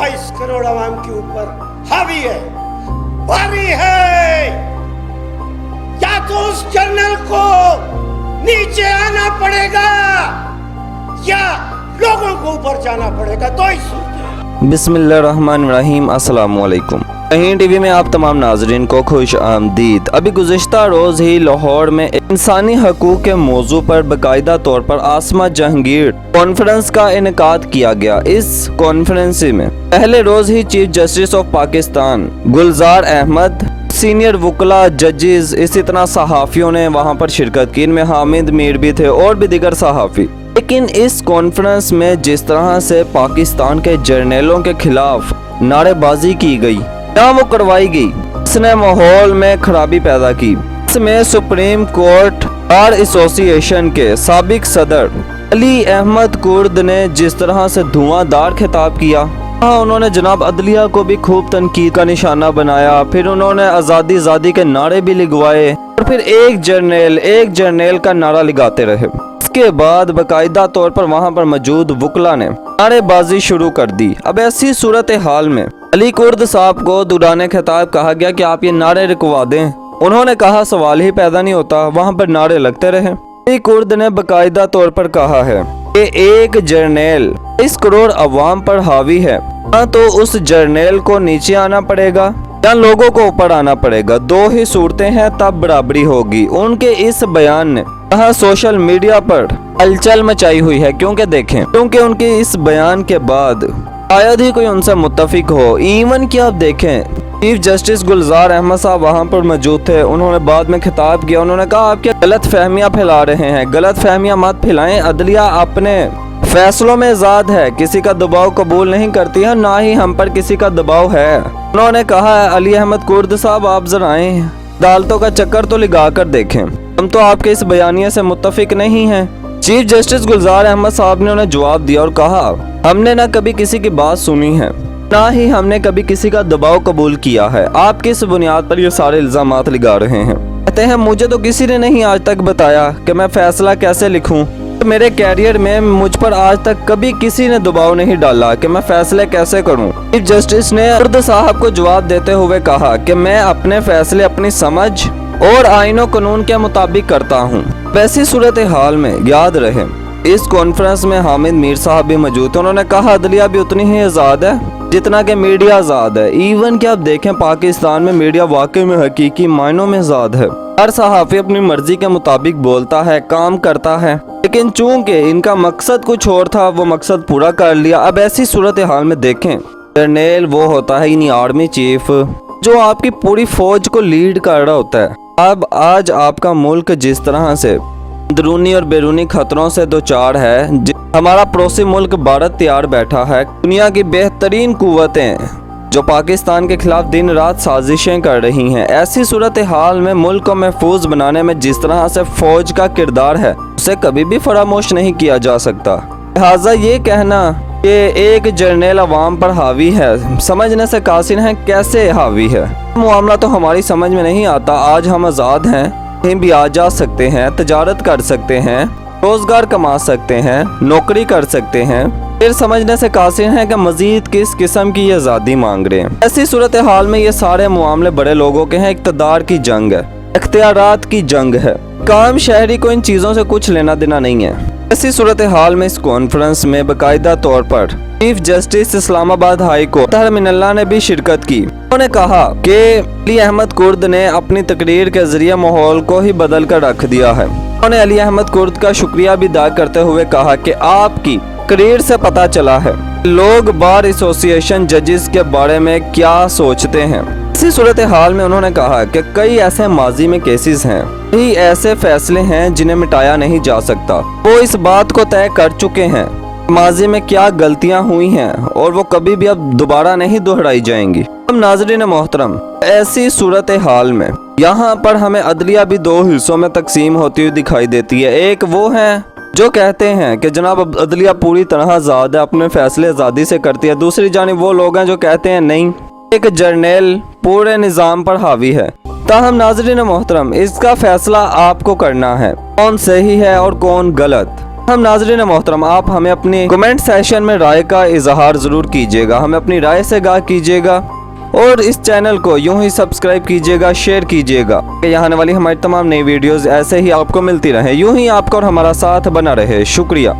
22 करोड़ आवाम के ऊपर हावी है, भारी है। या तो उस जर्नल को नीचे आना पड़ेगा या लोगों को ऊपर जाना पड़ेगा, दो ही सूरत है। बिस्मिल्लाहिर्रहमानिर्रहीम, अस्सलाम वालेकुम। शाहीन टीवी में आप तमाम नाजरीन को खुश आमदीद। अभी गुज़िश्ता रोज़ ही लाहौर में इंसानी हकूक़ के मौजू पर बाकायदा तौर पर आसमा जहांगीर कॉन्फ्रेंस का इनेकाद किया गया। इस कॉन्फ्रेंस में पहले रोज़ ही chief justice of Pakistan Gulzar Ahmed, senior वकला, जजेस, इसी तरह सहाफ़ियों ने वहाँ पर शिरकत की। इनमें हामिद मीर भी थे और भी दीगर सहाफ़ी। लेकिन इस कॉन्फ्रेंस में जिस तरह से पाकिस्तान के जर्नलों के खिलाफ नारेबाजी की गई या वो करवाई गई, इसने माहौल में खराबी पैदा की। इसमें सुप्रीम कोर्ट बार एसोसिएशन के साबिक सदर अली अहमद कुर्द ने जिस तरह से धुआंधार खिताब किया, उन्होंने जनाब अदलिया को भी खूब तनकीद का निशाना बनाया। फिर उन्होंने आज़ादी आज़ादी के नारे भी लगवाए और फिर एक जर्नल का नारा लगाते रहे। इसके बाद बाकायदा तौर पर वहाँ पर मौजूद वकला ने नारेबाजी शुरू कर दी। अब ऐसी सूरत हाल में अली कुर्द साहब को दौरान खिताब कहा गया कि आप ये नारे रुकवा दें। उन्होंने कहा सवाल ही पैदा नहीं होता, वहाँ पर नारे लगते रहे। अली कुर्द ने बाकायदा तौर पर कहा है कि एक जर्नल 20 करोड़ अवाम पर हावी है, तो उस जर्नल को नीचे आना पड़ेगा या लोगों को ऊपर आना पड़ेगा, दो ही सूरतें हैं, तब बराबरी होगी। उनके इस बयान ने यहाँ सोशल मीडिया पर हलचल मचाई हुई है, क्योंकि उनके इस बयान के बाद शायद ही कोई उनसे मुत्तफिक हो। इवन कि आप देखें चीफ जस्टिस गुलजार अहमद साहब वहाँ पर मौजूद थे। उन्होंने बाद में खिताब किया, उन्होंने कहा आप क्या गलत फहमियाँ फैला रहे हैं, गलत फहमियाँ मत फैलाएं। अदलिया अपने फैसलों में आज़ाद है, किसी का दबाव कबूल नहीं करती है, ना ही हम पर किसी का दबाव है। उन्होंने कहा है अली अहमद कुर्द साहब आप जरा आए अदालतों का चक्कर तो लगा कर देखें, हम तो आपके इस बयानिए से मुत्तफिक नहीं हैं। चीफ जस्टिस गुलजार अहमद साहब ने उन्हें जवाब दिया और कहा हमने ना कभी किसी की बात सुनी है, ना ही हमने कभी किसी का दबाव कबूल किया है। आप किस बुनियाद पर ये सारे इल्जामात लगा रहे हैं? कहते हैं मुझे तो किसी ने नहीं आज तक बताया कि मैं फैसला कैसे लिखूं। मेरे कैरियर में मुझ पर आज तक कभी किसी ने दबाव नहीं डाला कि मैं फैसले कैसे करूं। चीफ जस्टिस ने कुर्द साहब को जवाब देते हुए कहा कि मैं अपने फैसले अपनी समझ और आईन कानून के मुताबिक करता हूं। वैसी सूरत हाल में याद रहे इस कॉन्फ्रेंस में हामिद मीर साहब भी मौजूद थे। उन्होंने कहा अदलिया भी उतनी ही आज़ाद है जितना कि मीडिया आज़ाद है। इवन कि आप देखें पाकिस्तान में मीडिया वाकई में हकीकी मायनों में आज़ाद है। हर सहाफ़ी अपनी मर्जी के मुताबिक बोलता है, काम करता है, लेकिन चूंकि इनका मकसद कुछ और था, वो मकसद पूरा कर लिया। अब ऐसी सूरत हाल में देखें जर्नल वो होता है यानी आर्मी चीफ जो आपकी पूरी फौज को लीड कर रहा होता है। अब आज आपका मुल्क जिस तरह से अंदरूनी और बैरूनी खतरों से दो चार है, हमारा पड़ोसी मुल्क भारत तैयार बैठा है। दुनिया की बेहतरीन कुव्वतें जो पाकिस्तान के खिलाफ दिन रात साजिशें कर रही हैं। ऐसी सूरत हाल में मुल्क को महफूज बनाने में जिस तरह से फौज का किरदार है उसे कभी भी फरामोश नहीं किया जा सकता। लिहाजा ये कहना कि एक जर्नल अवाम पर हावी है समझने से कासिर है कैसे हावी है। मामला तो हमारी समझ में नहीं आता। आज हम आज़ाद हैं, कहीं भी आ जा सकते हैं, तजारत कर सकते हैं, रोजगार कमा सकते हैं, नौकरी कर सकते हैं, फिर समझने से कासिर हैं कि मजीद किस किस्म की ये आज़ादी मांग रहे हैं। ऐसी सूरत हाल में ये सारे मामले बड़े लोगों के हैं, इक़्तिदार की जंग है, इख्तियारात की जंग है। काम शहरी को इन चीज़ों से कुछ लेना देना नहीं है। ऐसी सूरत हाल में इस कॉन्फ्रेंस में बाकायदा तौर पर chief justice Islamabad high court Minallah ने भी शिरकत की। उन्होंने कहा कि अली अहमद कुर्द ने अपनी तकरीर के जरिए माहौल को ही बदल कर रख दिया है। उन्होंने अली अहमद कुर्द का शुक्रिया भी अदा करते हुए कहा कि आपकी तकरीर से पता चला है लोग बार एसोसिएशन जजेस के बारे में क्या सोचते हैं। इसी सूरत हाल में उन्होंने कहा कि कई ऐसे माजी में केसेस हैं, कई ऐसे फैसले हैं जिन्हें मिटाया नहीं जा सकता। वो इस बात को तय कर चुके हैं माजी में क्या गलतियां हुई हैं और वो कभी भी अब दोबारा नहीं दोहराई जाएंगी। हम नाज़रीन मोहतरम ऐसी सूरत हाल में यहाँ पर हमें अदलिया भी दो हिस्सों में तकसीम होती हुई दिखाई देती है। एक वो है जो कहते हैं कि जनाब अदलिया पूरी तरह आज़ाद है, अपने फैसले आज़ादी से करती है। दूसरी जानिब वो लोग हैं जो कहते हैं नहीं, एक जर्नल पूरे निज़ाम पर हावी है। ताहम नाज़रीन मोहतरम इसका फैसला आपको करना है, कौन सही है और कौन गलत। ہم ناظرین محترم آپ ہمیں اپنی کمنٹ سیشن میں رائے کا اظہار ضرور کیجیے گا، ہمیں اپنی رائے سے آگاہ کیجیے گا اور اس چینل کو یوں ہی سبسکرائب کیجیے گا، شیئر کیجیے گا کہ یہاں آنے والی ہماری تمام نئی ویڈیوز ایسے ہی آپ کو ملتی رہیں، یوں ہی آپ کا اور ہمارا ساتھ بنا رہے۔ شکریہ۔